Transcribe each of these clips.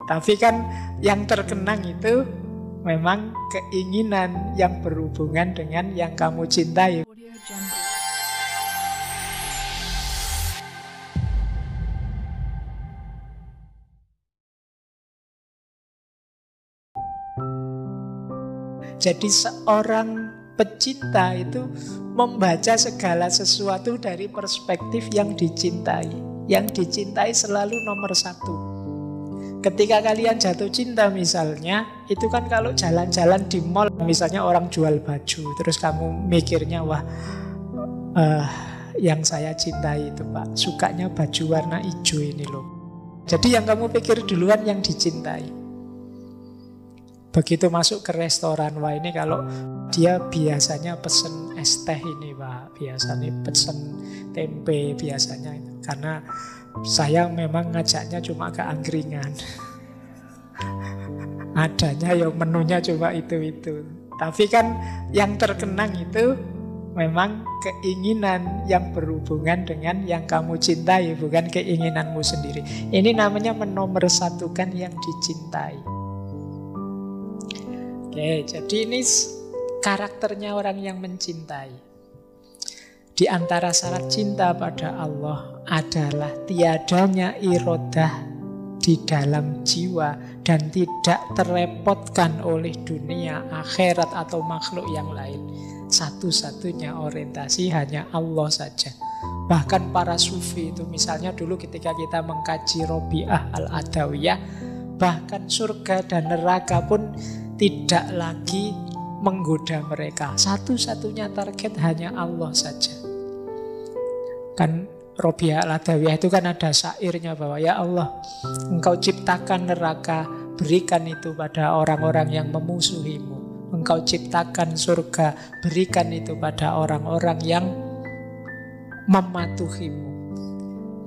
Tapi kan yang terkenang itu memang keinginan yang berhubungan dengan yang kamu cintai. Jadi seorang pecinta itu membaca segala sesuatu dari perspektif yang dicintai. Yang dicintai selalu nomor satu. Ketika kalian jatuh cinta misalnya, itu kan kalau jalan-jalan di mall, misalnya orang jual baju, terus kamu mikirnya, wah yang saya cintai itu Pak, sukanya baju warna hijau ini loh. Jadi yang kamu pikir duluan yang dicintai. Begitu masuk ke restoran, wah ini kalau dia biasanya pesen es teh ini Pak, biasanya pesen tempe biasanya itu. Karena saya memang ngajaknya cuma ke angkringan. Adanya ya menunya cuma itu-itu. Tapi kan yang terkenang itu memang keinginan yang berhubungan dengan yang kamu cintai, bukan keinginanmu sendiri. Ini namanya menomorsatukan yang dicintai. Oke, jadi ini karakternya orang yang mencintai. Di antara syarat cinta pada Allah adalah tiadanya irodah di dalam jiwa dan tidak terrepotkan oleh dunia, akhirat atau makhluk yang lain. Satu-satunya orientasi hanya Allah saja. Bahkan para sufi itu misalnya dulu ketika kita mengkaji Robi'ah Al-Adawiyah, bahkan surga dan neraka pun tidak lagi menggoda mereka. Satu-satunya target hanya Allah saja. Kan Robi'ah Al-Adawiyah itu kan ada syairnya bahwa ya Allah, Engkau ciptakan neraka, berikan itu pada orang-orang yang memusuhimu. Engkau ciptakan surga, berikan itu pada orang-orang yang mematuhimu.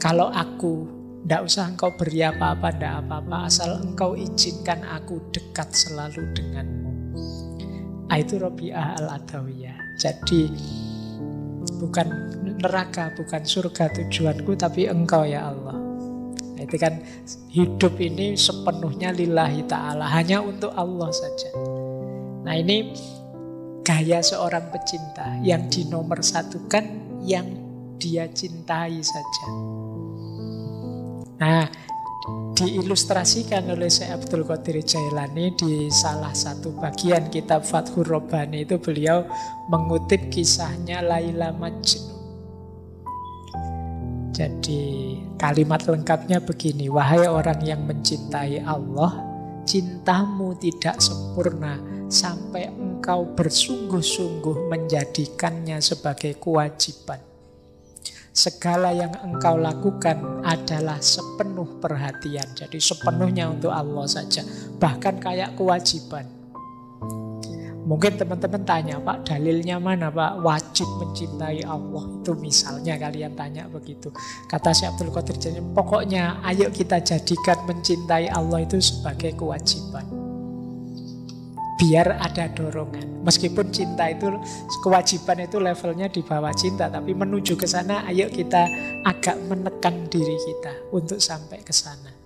Kalau aku, tidak usah engkau beri apa-apa, tidak apa-apa, asal engkau izinkan aku dekat selalu denganmu. Itu Robi'ah Al-Adawiyah. Jadi bukan neraka, bukan surga tujuanku, tapi engkau ya Allah. Itu kan hidup ini sepenuhnya lillahi ta'ala, hanya untuk Allah saja. Nah ini gaya seorang pecinta yang dinomorsatukan yang dia cintai saja. Nah, diilustrasikan oleh Syekh Abdul Qadir Jailani di salah satu bagian kitab Fathur Rabbani itu beliau mengutip kisahnya Laila Majnun. Jadi kalimat lengkapnya begini, wahai orang yang mencintai Allah, cintamu tidak sempurna sampai engkau bersungguh-sungguh menjadikannya sebagai kewajiban. Segala yang engkau lakukan adalah sepenuh perhatian. Jadi sepenuhnya untuk Allah saja. Bahkan kayak kewajiban. Mungkin teman-teman tanya, Pak, dalilnya mana Pak? Wajib mencintai Allah. Itu misalnya kalian tanya begitu. Kata Syekh Abdul Qadir Jailani, pokoknya ayo kita jadikan mencintai Allah itu sebagai kewajiban. Biar ada dorongan. Meskipun cinta itu, kewajiban itu levelnya di bawah cinta, tapi menuju ke sana ayo kita agak menekan diri kita untuk sampai ke sana.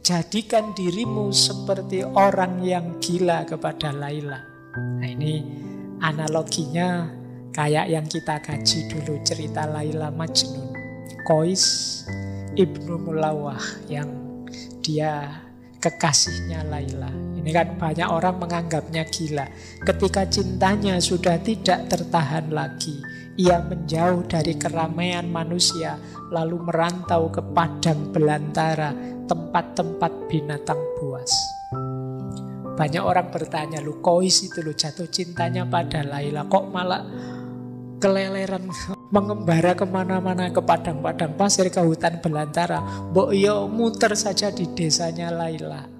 Jadikan dirimu seperti orang yang gila kepada Laila. Nah ini analoginya kayak yang kita kaji dulu, cerita Laila Majnun. Qais Ibnu Mulawah yang dia kekasihnya Laila. Ini kan banyak orang menganggapnya gila. Ketika cintanya sudah tidak tertahan lagi, ia menjauh dari keramaian manusia, lalu merantau ke padang belantara, tempat-tempat binatang buas. Banyak orang bertanya, lu Qais itu lu jatuh cintanya pada Laila, kok malah keleleran mengembara kemana-mana, ke padang-padang pasir, ke hutan belantara. Mbok yo muter saja di desanya Laila.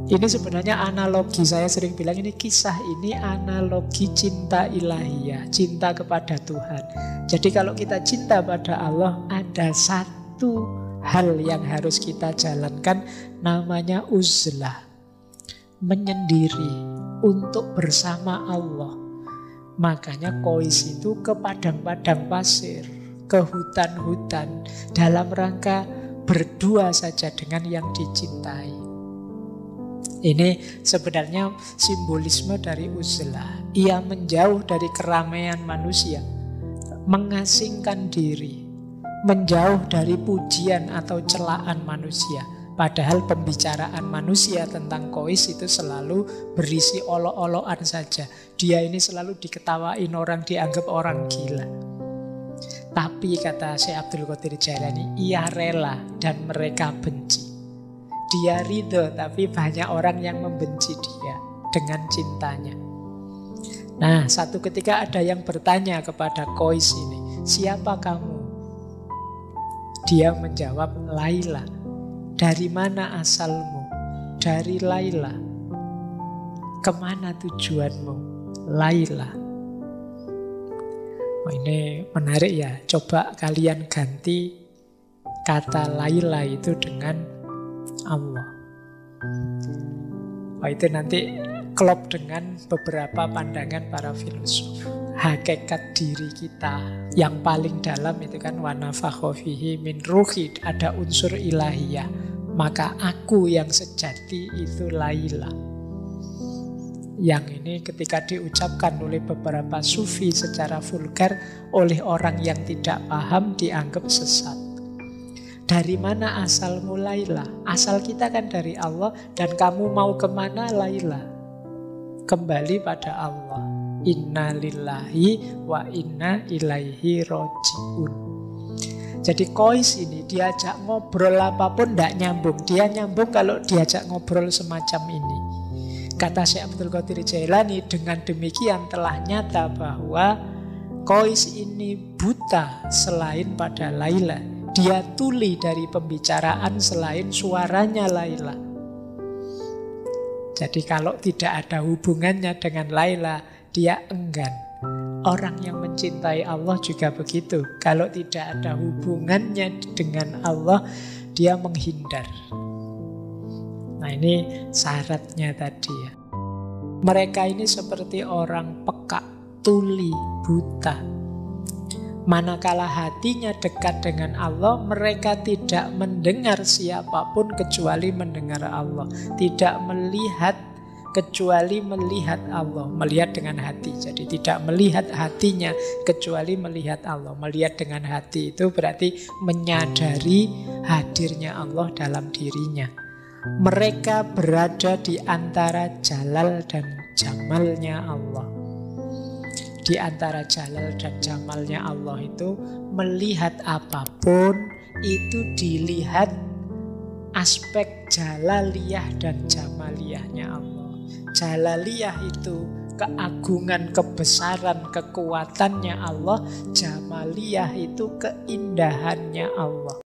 Ini sebenarnya analogi, saya sering bilang ini kisah ini analogi cinta ilahiyah, cinta kepada Tuhan. Jadi kalau kita cinta pada Allah, ada satu hal yang harus kita jalankan, namanya uzlah, menyendiri untuk bersama Allah. Makanya Qais itu ke padang-padang pasir, ke hutan-hutan, dalam rangka berdua saja dengan yang dicintai. Ini sebenarnya simbolisme dari uzlah. Ia menjauh dari keramaian manusia, mengasingkan diri, menjauh dari pujian atau celaan manusia. Padahal pembicaraan manusia tentang Qais itu selalu berisi olok-olokan saja. Dia ini selalu diketawain orang, dianggap orang gila. Tapi kata Syekh Abdul Qadir Jailani, ia rela dan mereka benci. Dia ridho, tapi banyak orang yang membenci dia dengan cintanya. Nah, satu ketika ada yang bertanya kepada Qais ini, siapa kamu? Dia menjawab, Laila. Dari mana asalmu? Dari Laila. Kemana tujuanmu? Laila. Oh, ini menarik ya. Coba kalian ganti kata Laila itu dengan Allah. Oh, itu nanti klop dengan beberapa pandangan para filosof. Hakikat diri kita yang paling dalam itu kan wa nafakha fihi min ruhi, ada unsur ilahiyah. Maka aku yang sejati itu Laila. Yang ini ketika diucapkan oleh beberapa sufi secara vulgar, oleh orang yang tidak paham dianggap sesat. Dari mana asalmu Laila? Asal kita kan dari Allah, dan kamu mau kemana Laila? Kembali pada Allah. Inna lillahi wa inna ilaihi roji'un. Jadi Qais ini diajak ngobrol apapun tidak nyambung. Dia nyambung kalau diajak ngobrol semacam ini. Kata Syekh Abdul Qadir Jailani, dengan demikian telah nyata bahwa Qais ini buta selain pada Laila. Dia tuli dari pembicaraan selain suaranya Laila. Jadi kalau tidak ada hubungannya dengan Laila, dia enggan. Orang yang mencintai Allah juga begitu. Kalau tidak ada hubungannya dengan Allah, dia menghindar. Nah, ini syaratnya tadi ya. Mereka ini seperti orang peka, tuli, buta. Manakala hatinya dekat dengan Allah, mereka tidak mendengar siapapun kecuali mendengar Allah. Tidak melihat kecuali melihat Allah. Melihat dengan hati. Jadi tidak melihat hatinya kecuali melihat Allah. Melihat dengan hati itu berarti menyadari hadirnya Allah dalam dirinya. Mereka berada di antara jalal dan jamalnya Allah. Di antara jalal dan jamalnya Allah itu, melihat apapun itu dilihat aspek jalaliyah dan jamaliyahnya Allah. Jalaliyah itu keagungan, kebesaran, kekuatannya Allah. Jamaliyah itu keindahannya Allah.